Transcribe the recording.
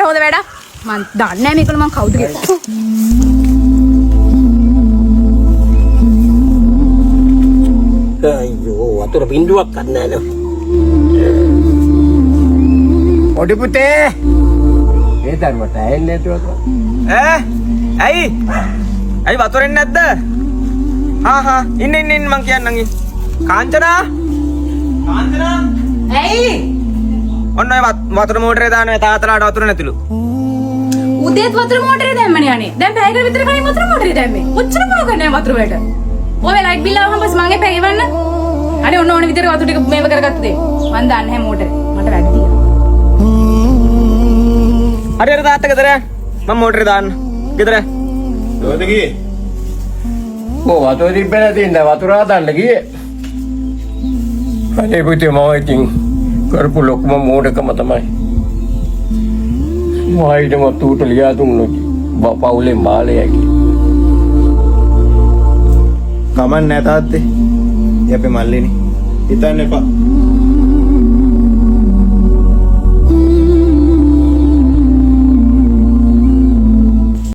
හොද වැඩ. මං දන්නේ නැහැ මේකල මං කවුද කියලා. අයියෝ වතුර බින්දුවක් ගන්න නෑ. ඔඩි පුතේ. ඒ තරමට ඇන්නේ නැතුව. ඇයි? ඇයි වතුරෙන් නැද්ද? හා ඉන්න මං කියන්නම්. කාංචනා? කාංචනා? ඇයි? ඔන්න ඔය වතුර මෝටරේ දාන තාත්තලාට වතුර නැතිලු. උදේත් වතුර මෝටරේ දැම්මනේ අනේ. දැන් පැයකට විතර කලින් වතුර මෝටරේ දැම්මේ. ඔච්චර මොනව කරන්නේ වතුර වලට? ඔය ලයිට් බිල් ආවම පස්සේ මගේ පැය ගෙවන්න. අනේ ඔන්න ඕන විදිහට වතුර ටික මේව කරගත්ත දේ. මං දන්නේ නැහැ මෝටරේ. මට වැඩි තියෙනවා. හරි තාත්තා ගෙදර. මම මෝටරේ දාන්න. ගෙදර. කොහෙද ගියේ? වතුර තිබ්බේ තියෙන වතුර හදන්න ගියේ. අනේ පුතේ මම ඉතින් කරපු ලොකුම මෝඩකම තමයි. මයිටම තුට ලියා දුන්නොත් පවුලේ මාළයයි. කමන් නෑ තාත්තේ. අපි මල්ලිනේ. හිතන්න එපා.